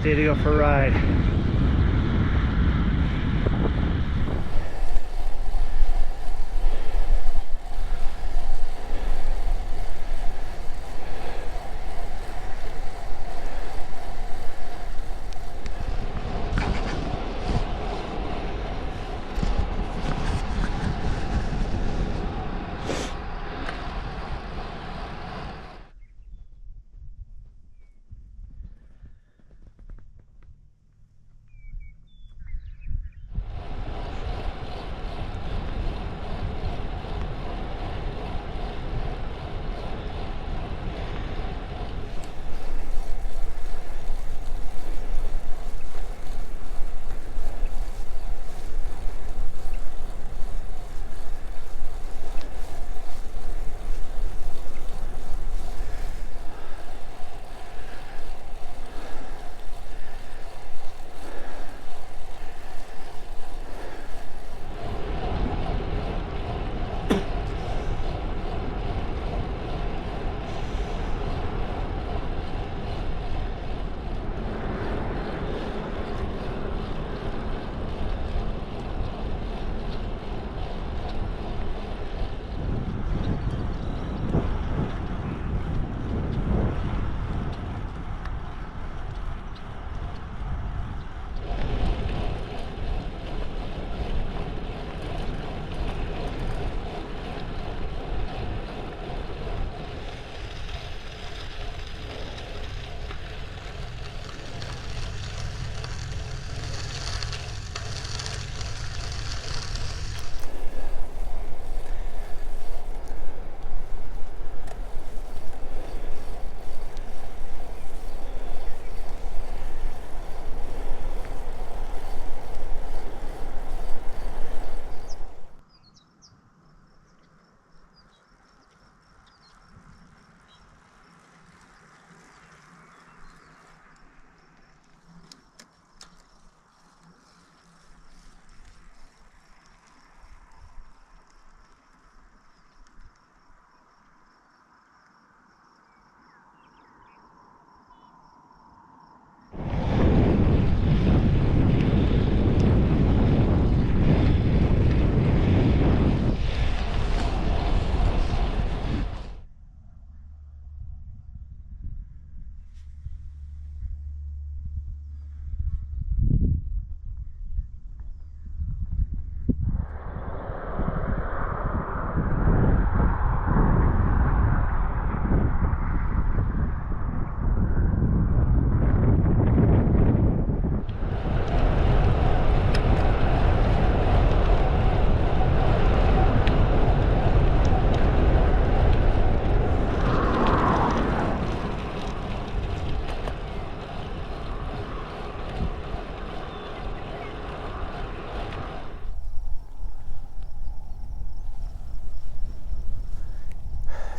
day to go for a ride.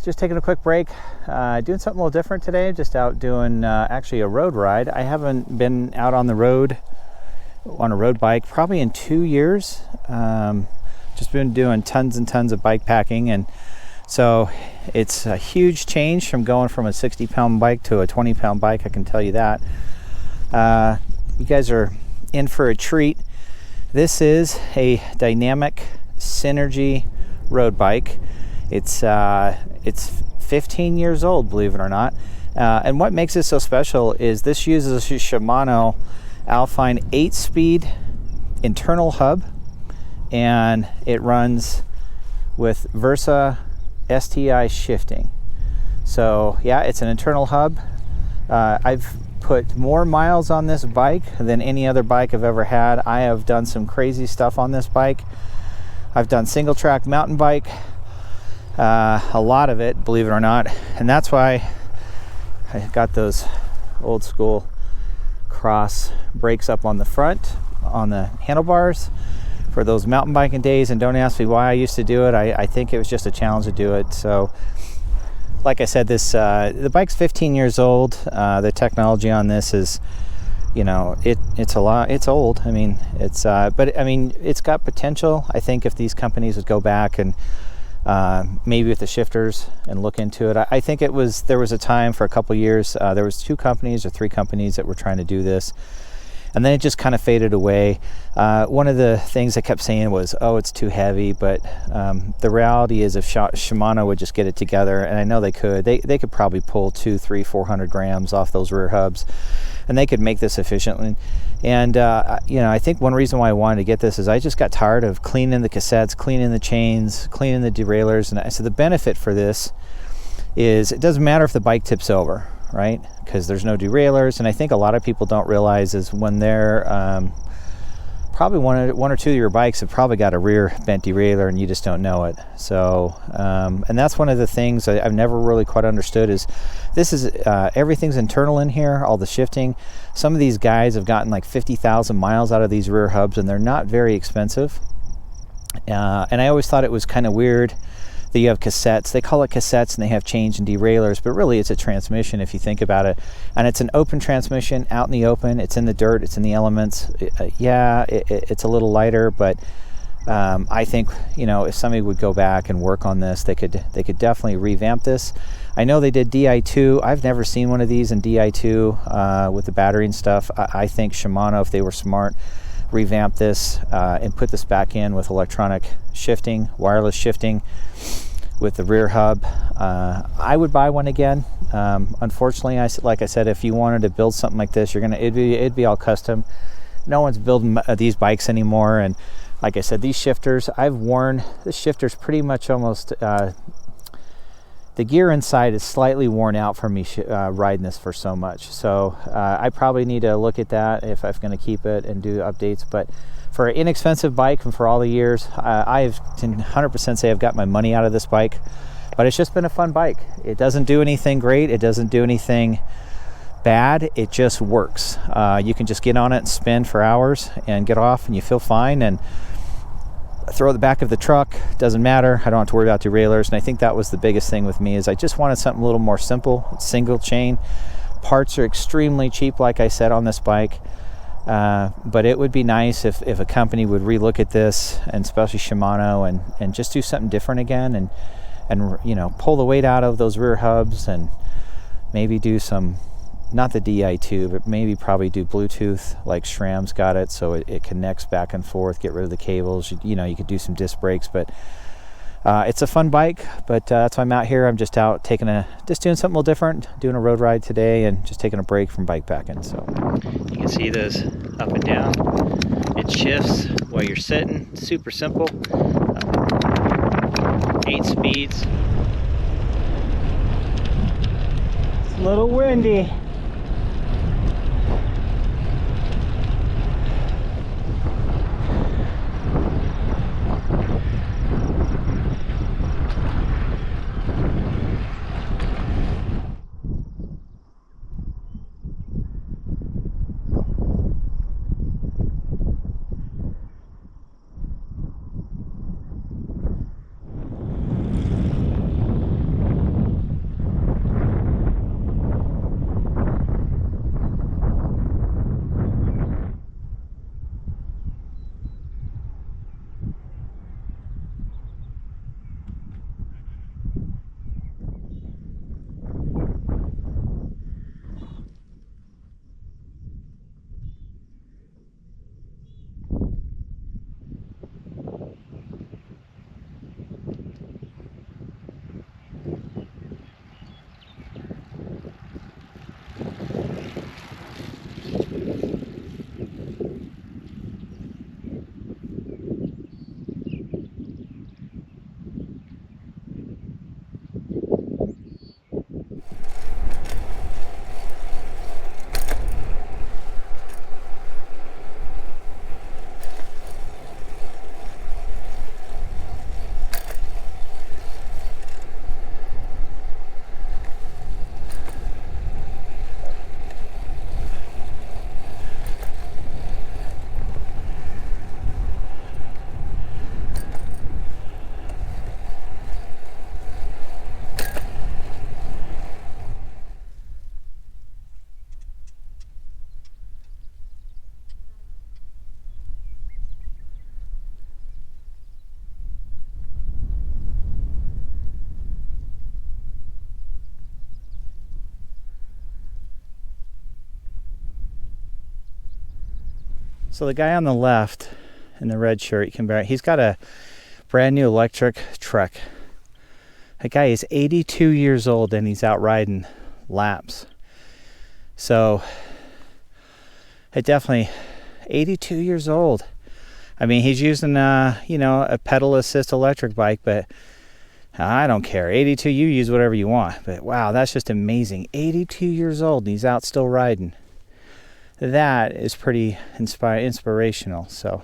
Just taking a quick break, doing something a little different today. Just out doing actually a road ride. I haven't been out on the road on a road bike probably in 2 years. Just been doing tons and tons of bike packing, and so it's a huge change from going from a 60-pound bike to a 20-pound bike, I can tell you that. You guys are in for a treat. This is a dynamic Synergy road bike. It's 15 years old, believe it or not. And what makes it so special is this uses a Shimano Alfine 8-speed internal hub, and it runs with Versa STI shifting. So yeah, it's an internal hub. I've put more miles on this bike than any other bike I've ever had. I have done some crazy stuff on this bike. I've done single track mountain bike, a lot of it, believe it or not, and that's why I got those old school cross brakes up on the front on the handlebars for those mountain biking days. And don't ask me why I used to do it. I think it was just a challenge to do it. So like I said, this the bike's 15 years old. The technology on this is, you know, it's a lot. It's old. I mean, it's but I mean, it's got potential. I think if these companies would go back and maybe with the shifters, and look into it. I think there was a time for a couple years, there was 2 companies or 3 companies that were trying to do this, and then it just kind of faded away. One of the things I kept saying was, oh, it's too heavy, but the reality is if Shimano would just get it together, and I know they could probably pull 200, 300, 400 grams off those rear hubs, and they could make this efficiently. And I think one reason why I wanted to get this is I just got tired of cleaning the cassettes, cleaning the chains, cleaning the derailleurs, and so the benefit for this is it doesn't matter if the bike tips over, right? Because there's no derailleurs. And I think a lot of people don't realize is when they're probably one or two of your bikes have probably got a rear bent derailleur and you just don't know it. So and that's one of the things I've never really quite understood is this is everything's internal in here, all the shifting. Some of these guys have gotten like 50,000 miles out of these rear hubs, and they're not very expensive. And I always thought it was kind of weird that you have cassettes. They call it cassettes and they have change and derailleurs, but really it's a transmission if you think about it. And it's an open transmission out in the open. It's in the dirt, it's in the elements. It's a little lighter, but I think, if somebody would go back and work on this, they could definitely revamp this. I know they did Di2. I've never seen one of these in Di2 with the battery and stuff. I think Shimano, if they were smart, revamp this and put this back in with electronic shifting, wireless shifting with the rear hub. I would buy one again. Unfortunately, like I said, if you wanted to build something like this, it'd be all custom. No one's building these bikes anymore, and like I said, these shifters, I've worn this shifter's pretty much almost the gear inside is slightly worn out for me riding this for so much. So I probably need to look at that if I'm going to keep it and do updates. But for an inexpensive bike and for all the years, I can 100% say I've got my money out of this bike. But it's just been a fun bike. It doesn't do anything great. It doesn't do anything bad. It just works. You can just get on it and spin for hours and get off and you feel fine. And throw the back of the truck, doesn't matter. I don't have to worry about derailleurs. And I think that was the biggest thing with me is I just wanted something a little more simple, single chain. Parts are extremely cheap, like I said, on this bike. But it would be nice if a company would relook at this, and especially Shimano, and just do something different again, and pull the weight out of those rear hubs, and maybe do some, not the Di2, but maybe probably do Bluetooth like SRAM's got it, so it connects back and forth, get rid of the cables. You could do some disc brakes, but it's a fun bike. But that's why I'm out here. I'm just out doing something a little different, doing a road ride today, and just taking a break from bike packing. So you can see this up and down. It shifts while you're sitting. Super simple. 8 speeds. It's a little windy. So the guy on the left in the red shirt, he's got a brand new electric truck. That guy is 82 years old and he's out riding laps. So it definitely, 82 years old. I mean, he's using a pedal assist electric bike, but I don't care. 82, you use whatever you want. But wow, that's just amazing. 82 years old and he's out still riding. That is pretty inspirational. So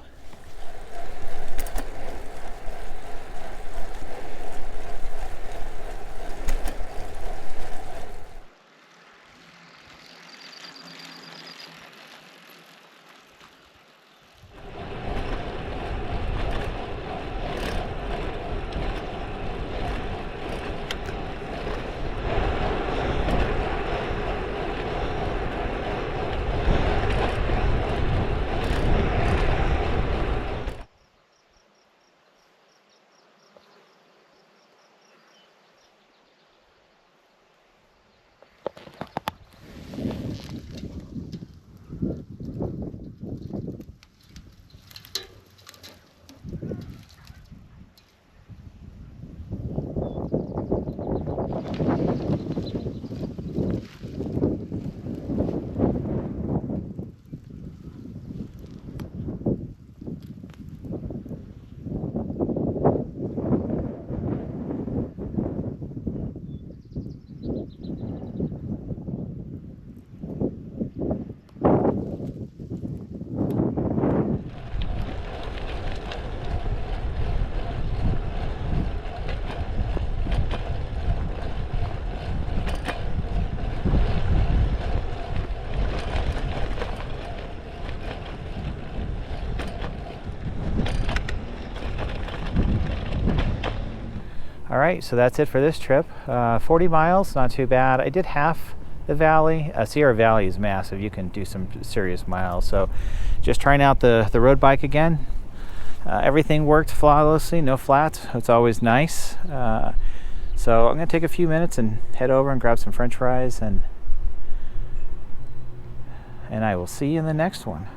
all right, so that's it for this trip. 40 miles, not too bad. I did half the valley. Sierra Valley is massive. You can do some serious miles. So just trying out the road bike again. Everything worked flawlessly, no flats. It's always nice. So I'm gonna take a few minutes and head over and grab some French fries, and I will see you in the next one.